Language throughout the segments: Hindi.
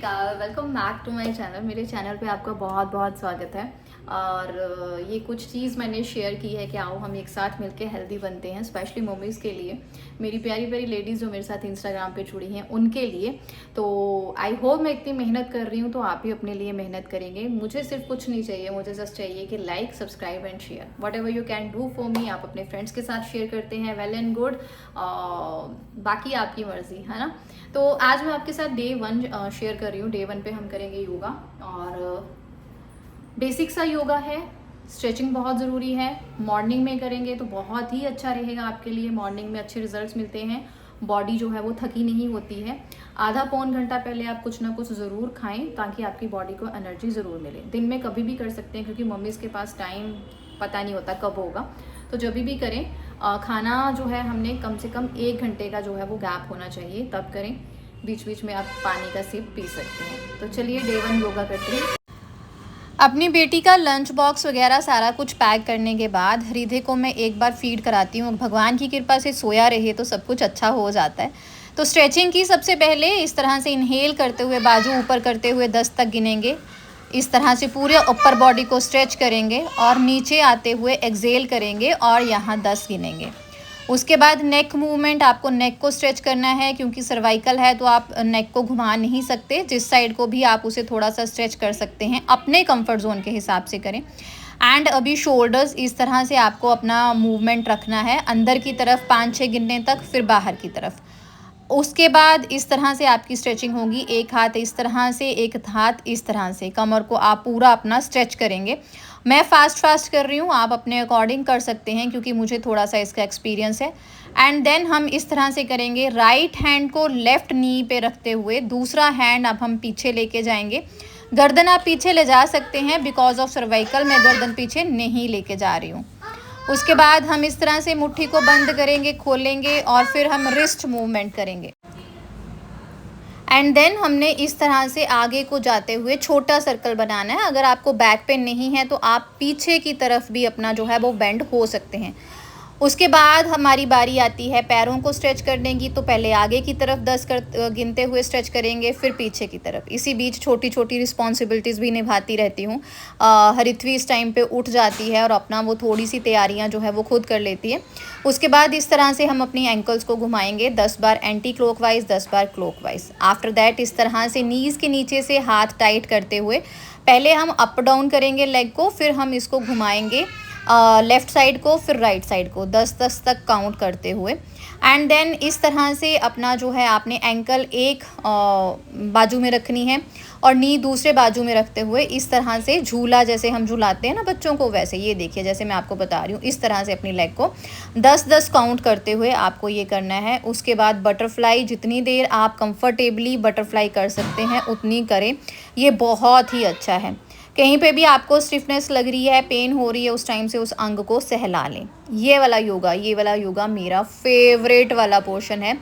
Sri Akal, welcome back to my channel. मेरे चैनल पे आपका बहुत बहुत स्वागत है। और ये कुछ चीज़ मैंने शेयर की है कि आओ हम एक साथ मिलके हेल्दी बनते हैं, स्पेशली मम्मीज़ के लिए, मेरी प्यारी प्यारी लेडीज़ जो मेरे साथ इंस्टाग्राम पे जुड़ी हैं उनके लिए। तो आई होप मैं इतनी मेहनत कर रही हूँ तो आप भी अपने लिए मेहनत करेंगे। मुझे सिर्फ कुछ नहीं चाहिए, मुझे जस्ट चाहिए कि like, subscribe and share, what ever you can do for me. आप अपने फ्रेंड्स के साथ शेयर करते हैं, वेल एंड गुड, बाकी आपकी मर्जी है ना। तो आज मैं आपके साथ डे 1 शेयर कर रही हूँ। डे 1 पे हम करेंगे योगा, और बेसिक सा योगा है। स्ट्रेचिंग बहुत ज़रूरी है, मॉर्निंग में करेंगे तो बहुत ही अच्छा रहेगा आपके लिए। मॉर्निंग में अच्छे रिजल्ट्स मिलते हैं, बॉडी जो है वो थकी नहीं होती है। आधा पौन घंटा पहले आप कुछ ना कुछ ज़रूर खाएं ताकि आपकी बॉडी को एनर्जी ज़रूर मिले। दिन में कभी भी कर सकते हैं क्योंकि मम्मीज़ के पास टाइम पता नहीं होता कब होगा, तो जब भी करें। खाना जो है हमने कम से कम 1 घंटे का जो है वो गैप होना चाहिए, तब करें। बीच बीच में आप पानी का सिप पी सकते हैं। तो चलिए डे 1 योगा करते हैं। अपनी बेटी का लंच बॉक्स वगैरह सारा कुछ पैक करने के बाद हृदय को मैं एक बार फीड कराती हूँ। भगवान की कृपा से सोया रहे तो सब कुछ अच्छा हो जाता है। तो स्ट्रेचिंग की सबसे पहले इस तरह से इनहेल करते हुए बाजू ऊपर करते हुए 10 तक गिनेंगे। इस तरह से पूरे ऊपर बॉडी को स्ट्रेच करेंगे और नीचे आते हुए एक्सेल करेंगे और यहाँ 10 गिनेंगे। उसके बाद नेक मूवमेंट, आपको नेक को स्ट्रेच करना है क्योंकि सर्वाइकल है तो आप नेक को घुमा नहीं सकते। जिस साइड को भी आप उसे थोड़ा सा स्ट्रेच कर सकते हैं, अपने कंफर्ट जोन के हिसाब से करें। एंड अभी शोल्डर्स, इस तरह से आपको अपना मूवमेंट रखना है, अंदर की तरफ 5-6 गिनने तक, फिर बाहर की तरफ। उसके बाद इस तरह से आपकी स्ट्रेचिंग होगी। एक हाथ इस तरह से, एक हाथ इस तरह से, कमर को आप पूरा अपना स्ट्रेच करेंगे। मैं फास्ट कर रही हूँ, आप अपने अकॉर्डिंग कर सकते हैं क्योंकि मुझे थोड़ा सा इसका एक्सपीरियंस है। एंड देन हम इस तरह से करेंगे, राइट हैंड को लेफ्ट नी पे रखते हुए दूसरा हैंड अब हम पीछे लेके जाएंगे। गर्दन आप पीछे ले जा सकते हैं, बिकॉज ऑफ सर्वाइकल मैं गर्दन पीछे नहीं लेके जा रही हूँ। उसके बाद हम इस तरह से मुट्ठी को बंद करेंगे, खोलेंगे और फिर हम रिस्ट मूवमेंट करेंगे। एंड देन हमने इस तरह से आगे को जाते हुए छोटा सर्कल बनाना है। अगर आपको बैक पेन नहीं है तो आप पीछे की तरफ भी अपना जो है वो बेंड हो सकते हैं। उसके बाद हमारी बारी आती है पैरों को स्ट्रेच करने की। तो पहले आगे की तरफ 10 गिनते हुए स्ट्रेच करेंगे, फिर पीछे की तरफ। इसी बीच छोटी छोटी रिस्पॉन्सिबिलिटीज़ भी निभाती रहती हूँ। हरिथवी इस टाइम पे उठ जाती है और अपना वो थोड़ी सी तैयारियाँ जो है वो खुद कर लेती है। उसके बाद इस तरह से हम अपनी एंकल्स को घुमाएंगे 10 बार एंटी क्लॉकवाइज, 10 बार क्लॉकवाइज। आफ्टर दैट इस तरह से नीज़ के नीचे से हाथ टाइट करते हुए पहले हम अप डाउन करेंगे लेग को, फिर हम इसको घुमाएंगे लेफ़्ट साइड को, फिर राइट साइड को 10-10 तक काउंट करते हुए। एंड देन इस तरह से अपना जो है आपने एंकल एक बाजू में रखनी है और नी दूसरे बाजू में रखते हुए इस तरह से झूला, जैसे हम झूलाते हैं ना बच्चों को, वैसे ये देखिए जैसे मैं आपको बता रही हूँ, इस तरह से अपनी लेग को 10-10 काउंट करते हुए आपको ये करना है। उसके बाद बटरफ्लाई, जितनी देर आप कंफर्टेबली बटरफ्लाई कर सकते हैं उतनी करें, ये बहुत ही अच्छा है। कहीं पे भी आपको स्टिफनेस लग रही है, पेन हो रही है, उस टाइम से उस अंग को सहला लें। ये वाला योगा मेरा फेवरेट वाला पोर्शन है।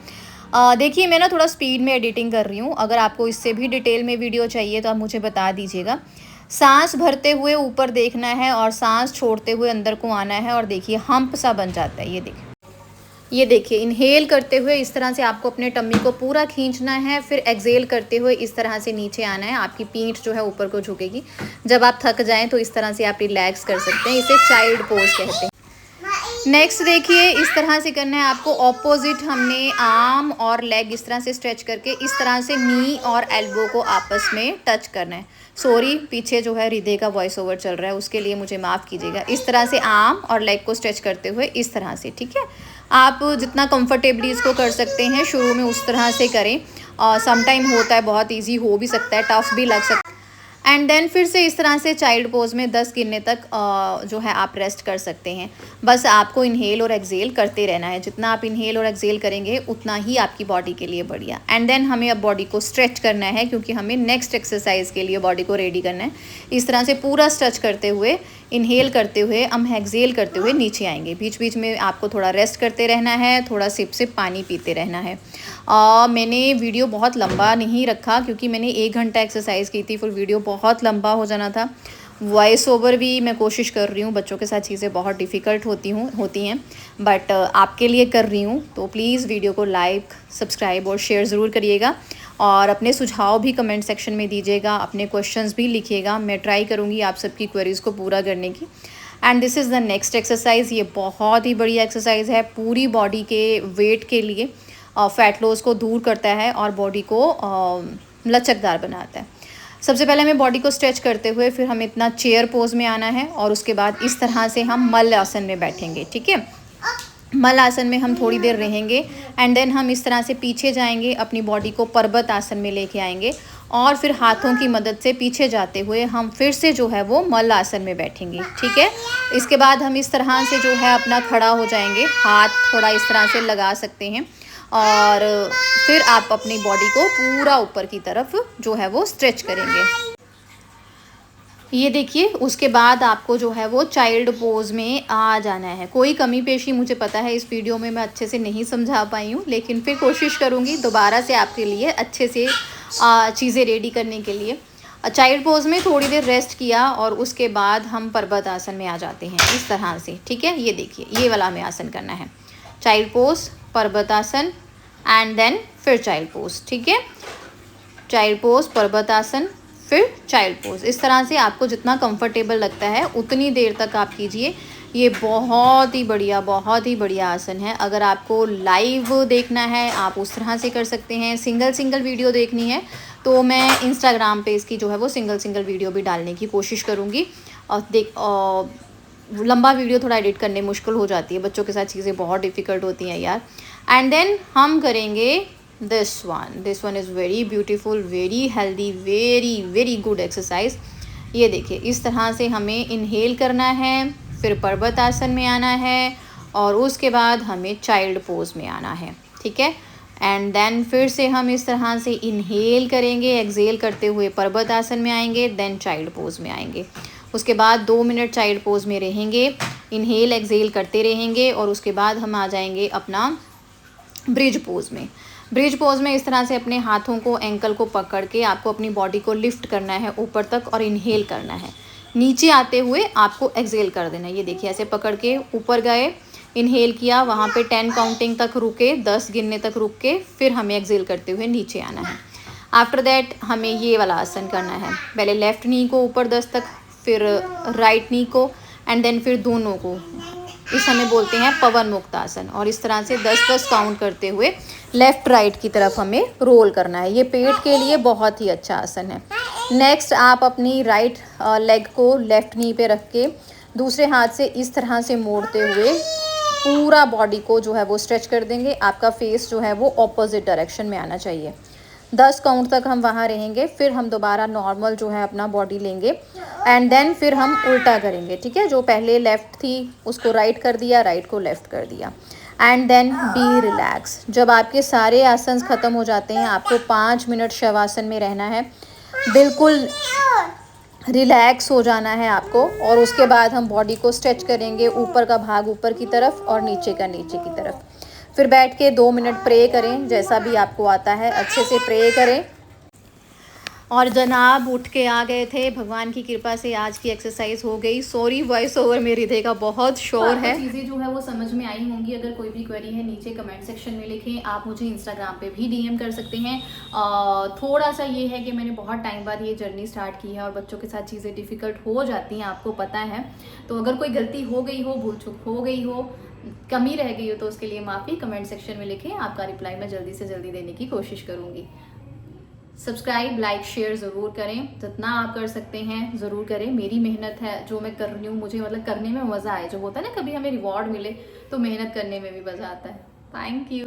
देखिए मैं ना थोड़ा स्पीड में एडिटिंग कर रही हूँ, अगर आपको इससे भी डिटेल में वीडियो चाहिए तो आप मुझे बता दीजिएगा। सांस भरते हुए ऊपर देखना है और सांस छोड़ते हुए अंदर को आना है, और देखिए हम्प सा बन जाता है। ये देखिए इनहेल करते हुए इस तरह से आपको अपने टम्मी को पूरा खींचना है, फिर एक्सेल करते हुए इस तरह से नीचे आना है। आपकी पीठ जो है ऊपर को झुकेगी। जब आप थक जाएं तो इस तरह से आप रिलैक्स कर सकते हैं, इसे चाइल्ड पोज कहते हैं। नेक्स्ट देखिए इस तरह से करना है आपको ऑपोजिट। हमने आर्म और लेग इस तरह से स्ट्रेच करके इस तरह से नी और एल्बो को आपस में टच करना है। सॉरी, पीछे जो है हृदय का वॉइस ओवर चल रहा है, उसके लिए मुझे माफ़ कीजिएगा। इस तरह से आर्म और लेग को स्ट्रेच करते हुए इस तरह से, ठीक है। आप जितना कंफर्टेबली इसको कर सकते हैं शुरू में उस तरह से करें। समटाइम होता है बहुत इजी हो भी सकता है, टफ भी लग सकता है। एंड देन फिर से इस तरह से चाइल्ड पोज में 10 गिनने तक जो है आप रेस्ट कर सकते हैं। बस आपको इनहेल और एक्सेल करते रहना है। जितना आप इनहेल और एक्सेल करेंगे उतना ही आपकी बॉडी के लिए बढ़िया। एंड देन हमें अब बॉडी को स्ट्रेच करना है क्योंकि हमें नेक्स्ट एक्सरसाइज के लिए बॉडी को रेडी करना है। इस तरह से पूरा स्ट्रेच करते हुए, इनहेल करते हुए, हम एक्सेल करते हुए नीचे आएंगे। बीच बीच में आपको थोड़ा रेस्ट करते रहना है, थोड़ा सिप सिप पानी पीते रहना है। मैंने वीडियो बहुत लंबा नहीं रखा क्योंकि मैंने 1 घंटा एक्सरसाइज की थी, फिर वीडियो बहुत लंबा हो जाना था। वॉइस ओवर भी मैं कोशिश कर रही हूँ, बच्चों के साथ चीज़ें बहुत डिफ़िकल्ट होती हैं, बट आपके लिए कर रही हूँ। तो प्लीज़ वीडियो को लाइक, सब्सक्राइब और शेयर ज़रूर करिएगा। और अपने सुझाव भी कमेंट सेक्शन में दीजिएगा, अपने क्वेश्चंस भी लिखिएगा। मैं ट्राई करूँगी आप सबकी क्वेरीज़ को पूरा करने की। And this is the next exercise. ये बहुत ही बढ़िया एक्सरसाइज है, पूरी बॉडी के वेट के लिए फ़ैट लॉस को दूर करता है और बॉडी को लचकदार बनाता है। सबसे पहले हमें बॉडी को स्ट्रेच करते हुए फिर हमें इतना चेयर पोज में आना है और उसके बाद इस तरह से हम मल आसन में बैठेंगे। ठीक है, मल आसन में हम थोड़ी देर रहेंगे एंड देन हम इस तरह से पीछे जाएंगे, अपनी बॉडी को पर्वत आसन में लेके आएंगे और फिर हाथों की मदद से पीछे जाते हुए हम फिर से जो है वो मल आसन में बैठेंगे। ठीक है, इसके बाद हम इस तरह से जो है अपना खड़ा हो जाएंगे, हाथ थोड़ा इस तरह से लगा सकते हैं और फिर आप अपनी बॉडी को पूरा ऊपर की तरफ जो है वो स्ट्रेच करेंगे। ये देखिए, उसके बाद आपको जो है वो चाइल्ड पोज में आ जाना है। कोई कमी पेशी मुझे पता है इस वीडियो में मैं अच्छे से नहीं समझा पाई हूँ, लेकिन फिर कोशिश करूँगी दोबारा से आपके लिए अच्छे से चीज़ें रेडी करने के लिए। चाइल्ड पोज में थोड़ी देर रेस्ट किया और उसके बाद हम पर्वत आसन में आ जाते हैं इस तरह से। ठीक है, ये देखिए, ये वाला हमें आसन करना है, चाइल्ड पोज, पर्वत आसन एंड देन फिर चाइल्ड पोज। ठीक है, चाइल्ड पोज, पर्वत आसन, फिर चाइल्ड पोज। इस तरह से आपको जितना कंफर्टेबल लगता है उतनी देर तक आप कीजिए। ये बहुत ही बढ़िया आसन है। अगर आपको लाइव देखना है आप उस तरह से कर सकते हैं। सिंगल वीडियो देखनी है तो मैं इंस्टाग्राम पे इसकी जो है वो सिंगल वीडियो भी डालने की कोशिश करूँगी। और लंबा वीडियो थोड़ा एडिट करने मुश्किल हो जाती है, बच्चों के साथ चीज़ें बहुत डिफ़िकल्ट होती हैं यार। एंड देन हम करेंगे this one is very beautiful, very healthy, very good exercise। ये देखिए, इस तरह से हमें इनहेल करना है, फिर पर्वत आसन में आना है और उसके बाद हमें चाइल्ड पोज में आना है। ठीक है, एंड देन फिर से हम इस तरह से इनहेल करेंगे, एक्सेल करते हुए पर्वत आसन में आएंगे, देन चाइल्ड पोज में आएंगे। उसके बाद 2 मिनट चाइल्ड पोज में रहेंगे, इनहेल एक्सेल करते रहेंगे और उसके बाद हम आ जाएंगे अपना ब्रिज पोज में। ब्रिज पोज में इस तरह से अपने हाथों को, एंकल को पकड़ के आपको अपनी बॉडी को लिफ्ट करना है ऊपर तक और इनहेल करना है। नीचे आते हुए आपको एक्सेल कर देना है। ये देखिए, ऐसे पकड़ के ऊपर गए, इनहेल किया, वहाँ पे 10 काउंटिंग तक रुके, 10 गिनने तक रुक के फिर हमें एक्सेल करते हुए नीचे आना है। आफ्टर दैट हमें ये वाला आसन करना है, पहले लेफ़्ट नी को ऊपर 10 तक, फिर राइट नी को एंड देन फिर दोनों को। इस हमें बोलते हैं पवन मुक्त आसन। और इस तरह से 10-10 काउंट करते हुए लेफ़्ट राइट की तरफ हमें रोल करना है। ये पेट के लिए बहुत ही अच्छा आसन है। नेक्स्ट आप अपनी राइट लेग को लेफ़्ट नी पे रख के दूसरे हाथ से इस तरह से मोड़ते हुए पूरा बॉडी को जो है वो स्ट्रेच कर देंगे। आपका फेस जो है वो ऑपोजिट डायरेक्शन में आना चाहिए। 10 काउंट तक हम वहाँ रहेंगे, फिर हम दोबारा नॉर्मल जो है अपना बॉडी लेंगे एंड देन फिर हम उल्टा करेंगे। ठीक है, जो पहले लेफ़्ट थी उसको राइट कर दिया, राइट को लेफ़्ट कर दिया एंड देन बी रिलैक्स। जब आपके सारे आसन ख़त्म हो जाते हैं, आपको 5 मिनट शवासन में रहना है, बिल्कुल रिलैक्स हो जाना है आपको। और उसके बाद हम बॉडी को स्ट्रेच करेंगे, ऊपर का भाग ऊपर की तरफ और नीचे का नीचे की तरफ। फिर बैठ के 2 मिनट प्रे करें, जैसा भी आपको आता है अच्छे से प्रे करें। और जनाब उठ के आ गए थे, भगवान की कृपा से आज की एक्सरसाइज हो गई। सॉरी वॉइस ओवर में हृदय का बहुत शोर है। चीज़ें जो है वो समझ में आई होंगी। अगर कोई भी क्वेरी है नीचे कमेंट सेक्शन में लिखें। आप मुझे इंस्टाग्राम पे भी डीएम कर सकते हैं। थोड़ा सा ये है कि मैंने बहुत टाइम बाद ये जर्नी स्टार्ट की है और बच्चों के साथ चीज़ें डिफ़िकल्ट हो जाती हैं, आपको पता है। तो अगर कोई गलती हो गई हो, भूल चूक हो गई हो, कमी रह गई हो तो उसके लिए माफ़ी। कमेंट सेक्शन में लिखें, आपका रिप्लाई मैं जल्दी से जल्दी देने की कोशिश करूँगी। सब्सक्राइब, लाइक, शेयर ज़रूर करें, जितना आप कर सकते हैं ज़रूर करें। मेरी मेहनत है जो मैं कर रही हूँ, मुझे मतलब करने में मज़ा आए। जो होता है ना, कभी हमें रिवॉर्ड मिले तो मेहनत करने में भी मज़ा आता है। Thank you.